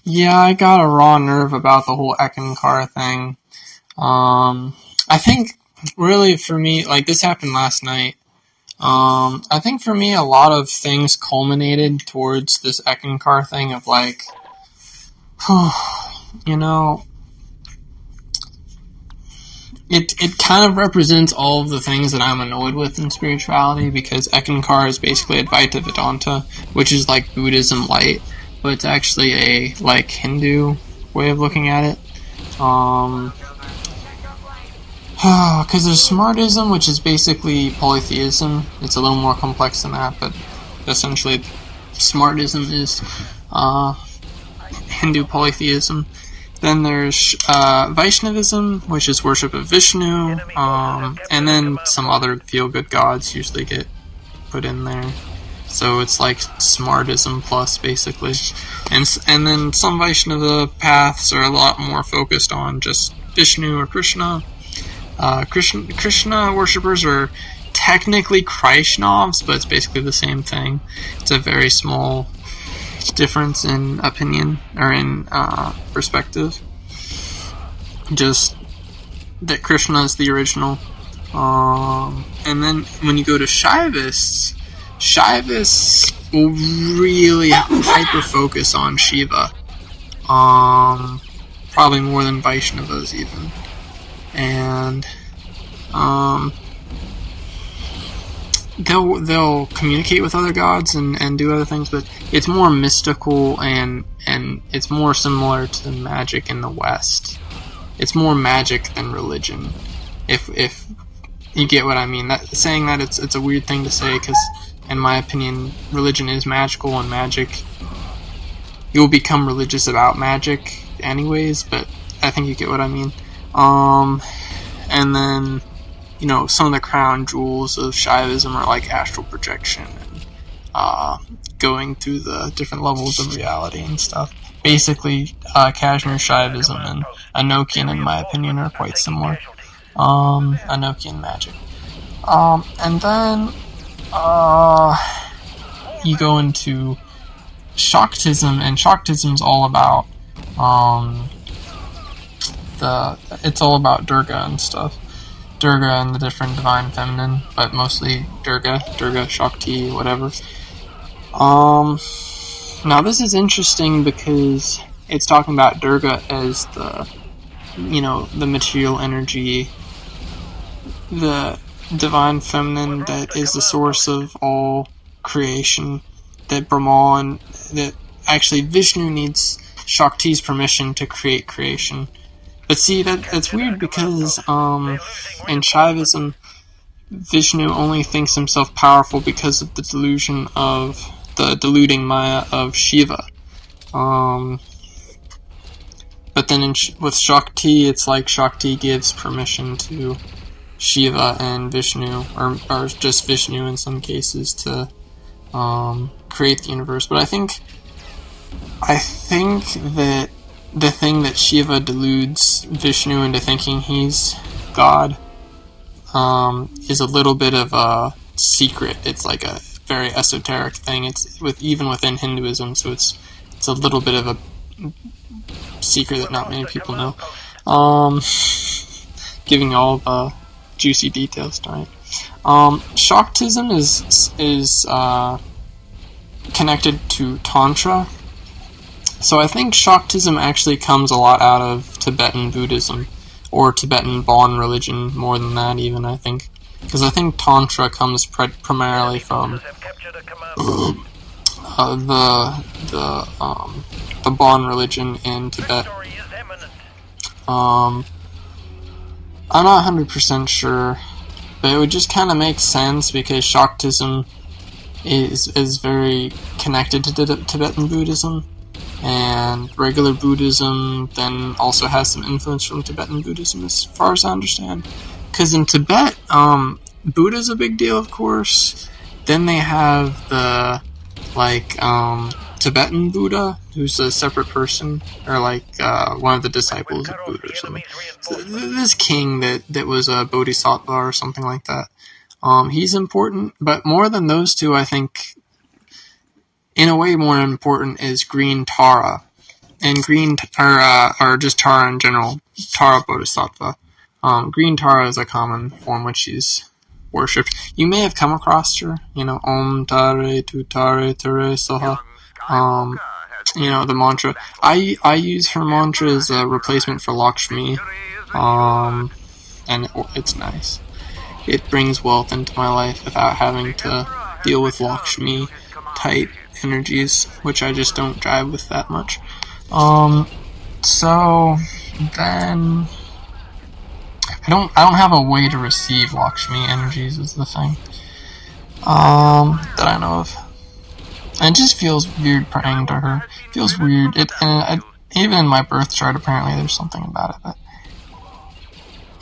Yeah, I got a raw nerve about the whole ECKankar thing. I think really for me, like this happened last night. I think for me a lot of things culminated towards this ECKankar thing of like, you know, it kind of represents all of the things that I'm annoyed with in spirituality, because ECKankar is basically Advaita Vedanta, which is like Buddhism light, but it's actually a like Hindu way of looking at it. Because there's Smartism, which is basically polytheism. It's a little more complex than that, but essentially Smartism is Hindu polytheism. Then there's Vaishnavism, which is worship of Vishnu, and then some other feel-good gods usually get put in there. So it's like Smartism plus, basically. And then some Vaishnava paths are a lot more focused on just Vishnu or Krishna. Krishna worshippers are technically Krishnavs, but it's basically the same thing. It's a very small difference in opinion, or in perspective. Just that Krishna is the original. And then when you go to Shaivists will really hyper focus on Shiva. Probably more than Vaishnavas even. And they'll communicate with other gods and do other things, but it's more mystical, and it's more similar to magic in the West. It's more magic than religion, if you get what I mean. Saying that it's a weird thing to say, because in my opinion, religion is magical, and magic, you'll become religious about magic anyways, but I think you get what I mean. And then, some of the crown jewels of Shaivism are like astral projection and going through the different levels of reality and stuff. Basically, Kashmir Shaivism and Enochian, in my opinion, are quite similar. Enochian magic. And then you go into Shaktism, and Shaktism's all about it's all about Durga and stuff. Durga and the different divine feminine, but mostly Durga, Shakti, whatever. Now this is interesting because it's talking about Durga as the material energy, the divine feminine that is the source of all creation, that Brahman, that actually Vishnu needs Shakti's permission to create creation. But see, that's weird because in Shaivism, Vishnu only thinks himself powerful because of the deluding Maya of Shiva. But then with Shakti, it's like Shakti gives permission to Shiva and Vishnu, or just Vishnu in some cases, to create the universe. But I think that the thing that Shiva deludes Vishnu into thinking he's God is a little bit of a secret. It's like a very esoteric thing. It's even within Hinduism, so it's a little bit of a secret that not many people know. Giving all the juicy details tonight. Shaktism is connected to Tantra. So I think Shaktism actually comes a lot out of Tibetan Buddhism, or Tibetan Bon religion, more than that even, I think. Because I think Tantra comes primarily from the Bon religion in Tibet. I'm not 100% sure, but it would just kind of make sense because Shaktism is very connected to Tibetan Buddhism, and regular Buddhism then also has some influence from Tibetan Buddhism, as far as I understand. Because in Tibet, Buddha's a big deal, of course. Then they have the Tibetan Buddha, who's a separate person, or one of the disciples of Buddha or something. So this king that was a bodhisattva or something like that. He's important, but more than those two, I think, in a way more important is Green Tara. green, or just Tara in general, Tara Bodhisattva. Green Tara is a common form which she's worshipped. You may have come across her, Om Tare Tu Tare Tere Soha. The mantra. I use her mantra as a replacement for Lakshmi, and it's nice. It brings wealth into my life without having to deal with Lakshmi type energies, which I just don't drive with that much. So then I don't have a way to receive Lakshmi energies is the thing. That I know of. And it just feels weird praying to her. It feels weird. Even in my birth chart, apparently there's something about it. But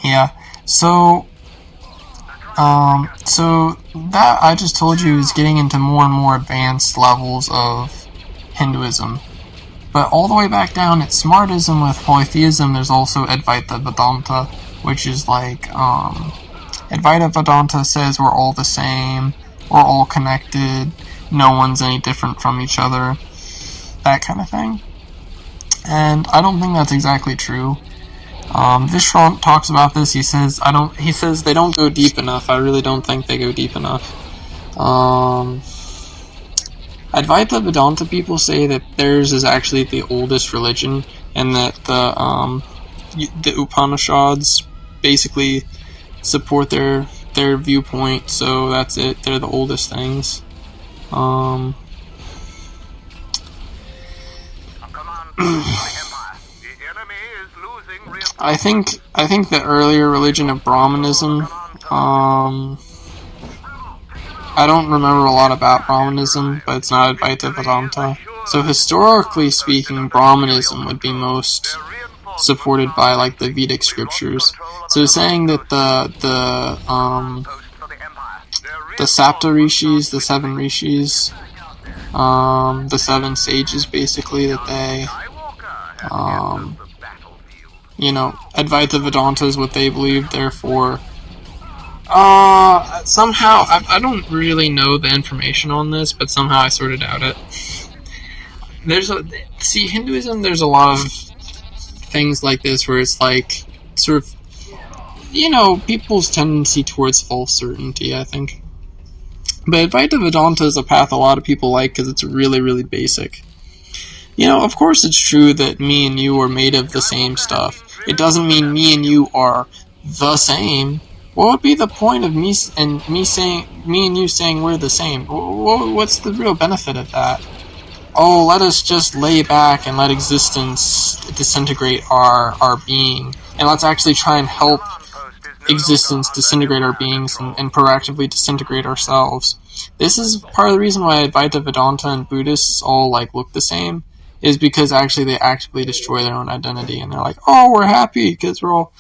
yeah. So that I just told you is getting into more and more advanced levels of Hinduism. But all the way back down at Smartism with polytheism, there's also Advaita Vedanta, which is like, Advaita Vedanta says we're all the same, we're all connected, no one's any different from each other, that kind of thing. And I don't think that's exactly true. Vishrant talks about this. He says they don't go deep enough. I really don't think they go deep enough. Advaita Vedanta people say that theirs is actually the oldest religion, and that the Upanishads basically support their viewpoint. So that's it. They're the oldest things. I think the earlier religion of Brahmanism, I don't remember a lot about Brahmanism, but it's not Advaita Vedanta. So historically speaking, Brahmanism would be most supported by like the Vedic scriptures. So saying that the Sapta Rishis, the 7 Rishis, the 7 sages basically, that they Advaita Vedanta is what they believe, therefore somehow, I don't really know the information on this, but somehow I sort of doubt it. Hinduism, there's a lot of things like this where it's like, sort of, people's tendency towards false certainty, I think. But Advaita Vedanta is a path a lot of people like because it's really, really basic. Of course it's true that me and you are made of the same stuff. It doesn't mean me and you are the same. What would be the point of me and you saying we're the same? What's the real benefit of that? Oh, let us just lay back and let existence disintegrate our being, and let's actually try and help existence disintegrate our beings and proactively disintegrate ourselves. This is part of the reason why Advaita Vedanta and Buddhists all look the same, is because actually they actively destroy their own identity, and they're like, oh, we're happy because we're all...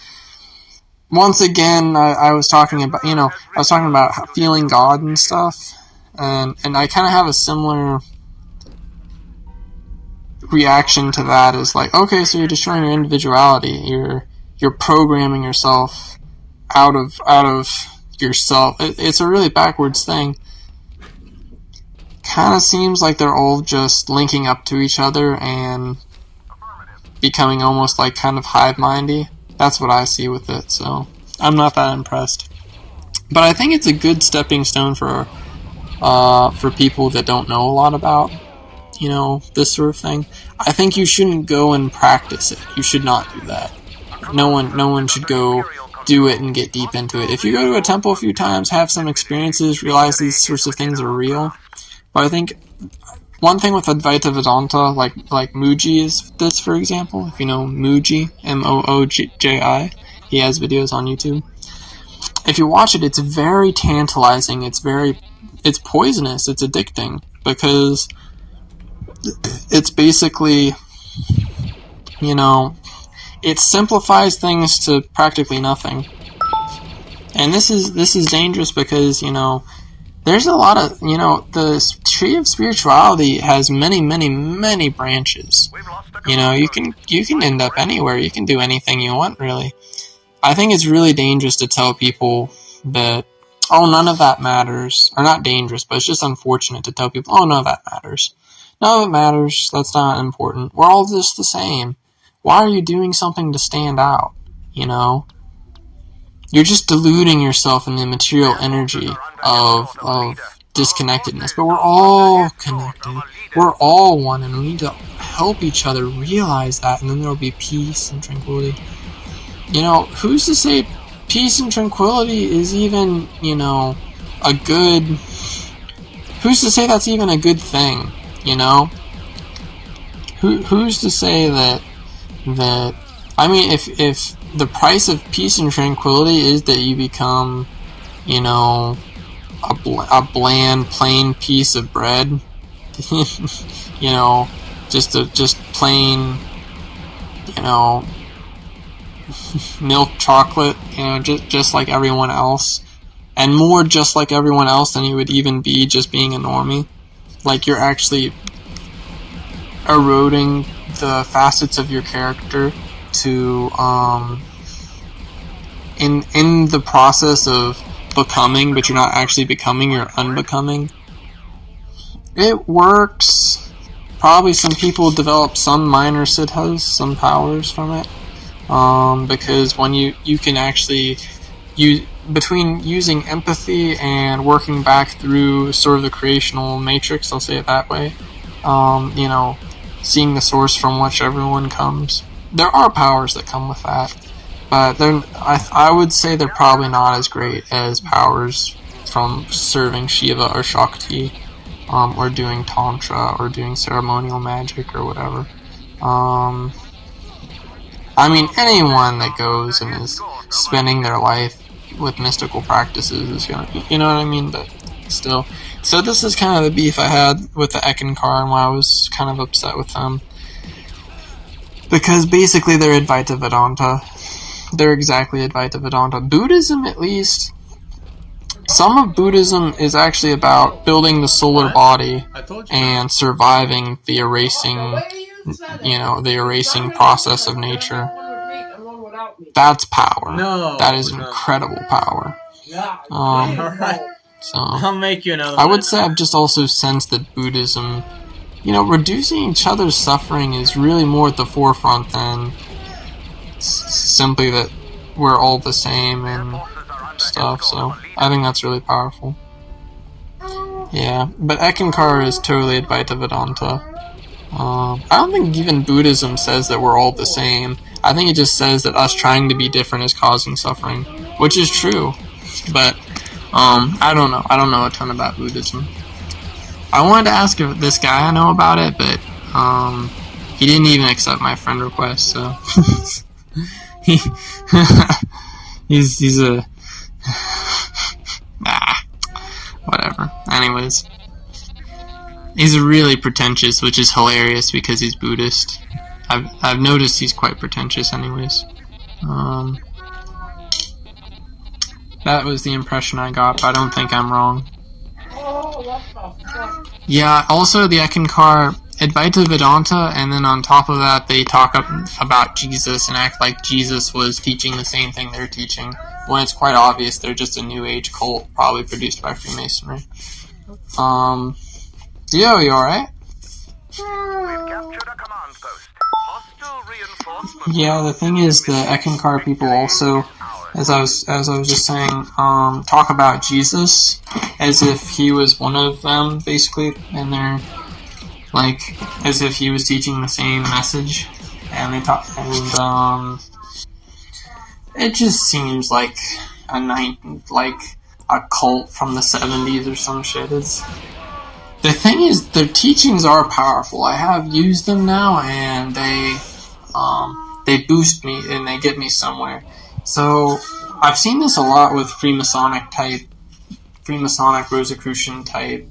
Once again, I was talking about, feeling God and stuff, and I kind of have a similar reaction to that. Is like, okay, so you're destroying your individuality, you're programming yourself out of yourself. It's a really backwards thing. Kind of seems like they're all just linking up to each other and becoming almost kind of hive-mindy. That's what I see with it, so I'm not that impressed. But I think it's a good stepping stone for people that don't know a lot about, this sort of thing. I think you shouldn't go and practice it. You should not do that. No one should go do it and get deep into it. If you go to a temple a few times, have some experiences, realize these sorts of things are real. But I think one thing with Advaita Vedanta, like Mooji is this, for example. If you know Mooji, Mooji, he has videos on YouTube. If you watch it, it's very tantalizing. It's poisonous. It's addicting because it's basically, it simplifies things to practically nothing. And this is dangerous because, there's a lot of, the tree of spirituality has many, many, many branches. You can end up anywhere. You can do anything you want, really. I think it's really dangerous to tell people that, oh, none of that matters. Or not dangerous, but it's just unfortunate to tell people, oh, none of that matters. None of it matters. That's not important. We're all just the same. Why are you doing something to stand out? You know? You're just deluding yourself in the material energy of disconnectedness. But we're all connected. We're all one, and we need to help each other realize that, and then there'll be peace and tranquility. You know, who's to say peace and tranquility is even, you know, a good... Who's to say that's even a good thing, you know? Who's to say that... I mean, if the price of peace and tranquility is that you become, you know, a bland, plain piece of bread, you know, just plain, you know, milk chocolate, you know, just like everyone else, and more just like everyone else than you would even be just being a normie. Like, you're actually eroding the facets of your character to, in the process of becoming, but you're not actually becoming, you're unbecoming. It works. Probably some people develop some minor siddhas, some powers from it. Because when you can actually between using empathy and working back through sort of the creational matrix, I'll say it that way, you know, seeing the source from which everyone comes. There are powers that come with that, but I would say they're probably not as great as powers from serving Shiva or Shakti, or doing Tantra, or doing ceremonial magic, or whatever. I mean, anyone that goes and is spending their life with mystical practices is gonna, you know what I mean? But still. So this is kind of the beef I had with the ECKankar, and why I was kind of upset with them. Because basically they're Advaita Vedanta. They're exactly Advaita Vedanta. Buddhism, at least, some of Buddhism is actually about building the solar body and surviving the erasing, you know, the erasing process of nature. That's power. That is incredible power. So I'll make you another I would say I've just also sensed that Buddhism, you know, reducing each other's suffering is really more at the forefront than simply that we're all the same and stuff. So I think that's really powerful. Yeah, but ECKankar is totally Advaita Vedanta. I don't think even Buddhism says that we're all the same. I think it just says that us trying to be different is causing suffering, which is true. But I don't know. I don't know a ton about Buddhism. I wanted to ask if this guy I know about it, but he didn't even accept my friend request. So he's a whatever. Anyways. He's really pretentious, which is hilarious because he's Buddhist. I've noticed he's quite pretentious anyways. That was the impression I got, but I don't think I'm wrong. Yeah, also the ECKankar, Advaita Vedanta, and then on top of that they talk about Jesus and act like Jesus was teaching the same thing they're teaching, when it's quite obvious they're just a New Age cult, probably produced by Freemasonry. Yo, you alright? Yeah, the thing is, the ECKankar people also, as I was just saying, talk about Jesus as if he was one of them, basically, and they're like as if he was teaching the same message, and they talk, and it just seems like a cult from the 70s or some shit. The thing is, their teachings are powerful. I have used them now, and they boost me and they get me somewhere. So I've seen this a lot with Freemasonic Rosicrucian type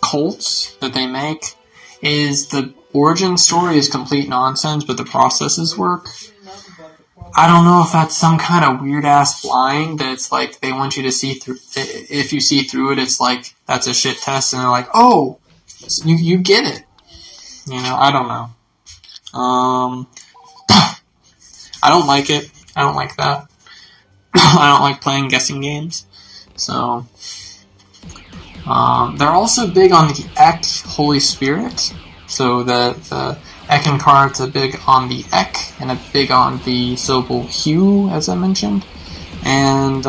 cults that they make. Is the origin story is complete nonsense, but the processes work. I don't know if that's some kind of weird-ass blind that's like they want you to see through. If you see through it, it's like that's a shit test, and they're like, oh, you get it. You know, I don't know. I don't like it. I don't like that. I don't like playing guessing games. So, They're also big on the Ek, Holy Spirit. So the ECKankar are big on the Ek and a big on the syllable Hu, as I mentioned. And,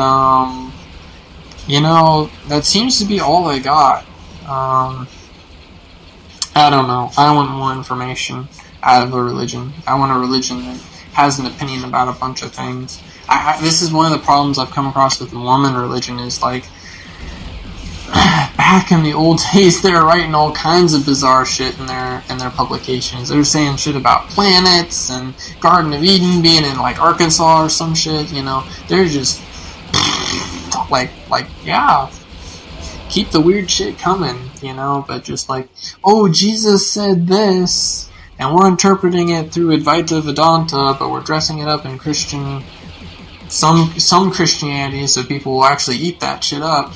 that seems to be all they got. I don't know. I want more information out of a religion. I want a religion that has an opinion about a bunch of things. This is one of the problems I've come across with the Mormon religion is, like, back in the old days, they were writing all kinds of bizarre shit in their publications. They were saying shit about planets and Garden of Eden being in, like, Arkansas or some shit, They're just, yeah, keep the weird shit coming, but just like, oh, Jesus said this, and we're interpreting it through Advaita Vedanta, but we're dressing it up in some Christianity, so people will actually eat that shit up,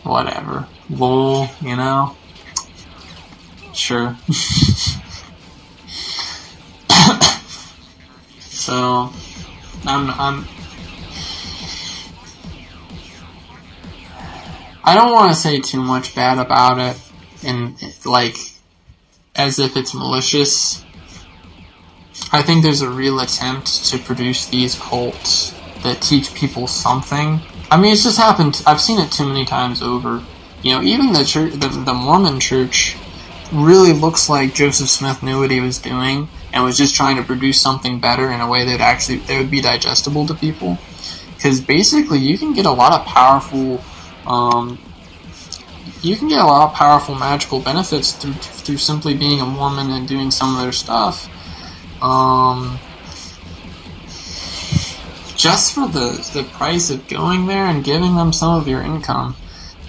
whatever, lol, sure. So, I don't want to say too much bad about it, and as if it's malicious. I think there's a real attempt to produce these cults that teach people something. I mean, it's just happened. I've seen it too many times over. Even the church, the Mormon church, really looks like Joseph Smith knew what he was doing and was just trying to produce something better in a way that would be digestible to people. Because basically, you can get a lot of powerful. You can get a lot of powerful magical benefits through simply being a Mormon and doing some of their stuff. Just for the price of going there and giving them some of your income,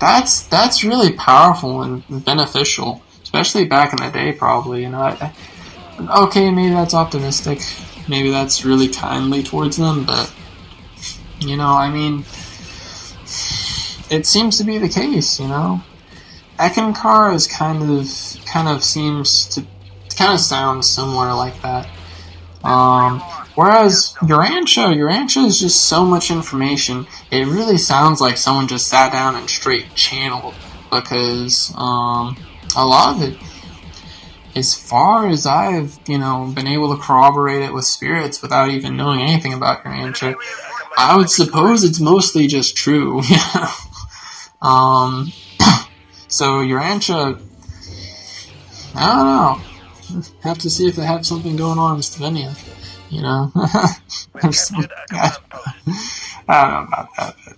that's really powerful and beneficial, especially back in the day. Probably, okay, maybe that's optimistic, maybe that's really kindly towards them, but I mean, it seems to be the case, ECKankar is kind of sounds similar like that. Whereas Urantia is just so much information. It really sounds like someone just sat down and straight channeled, because a lot of it, as far as I've been able to corroborate it with spirits without even knowing anything about Urantia, I would suppose it's mostly just true. So Urantia, I don't know. Have to see if they have something going on with Slovenia. I don't know about that, but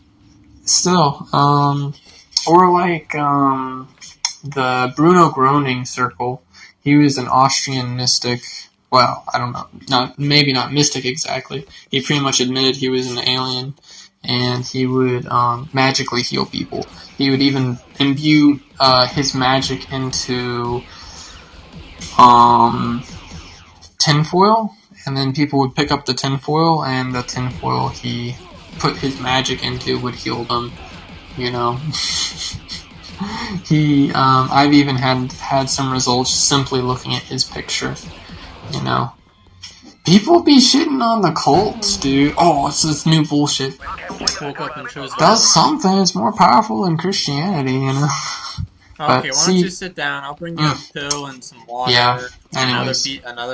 still, or like the Bruno Groening circle. He was an Austrian mystic. Well, I don't know, maybe not mystic exactly. He pretty much admitted he was an alien, and he would magically heal people. He would even imbue his magic into tinfoil, and then people would pick up the tinfoil, and the tinfoil he put his magic into would heal them, I've even had some results simply looking at his picture, People be shitting on the cults, dude. Oh, it's this new bullshit. Woke up and chose does something. It's more powerful than Christianity, Okay, why don't you sit down? I'll bring you a pill and some water. Yeah, anyways. Another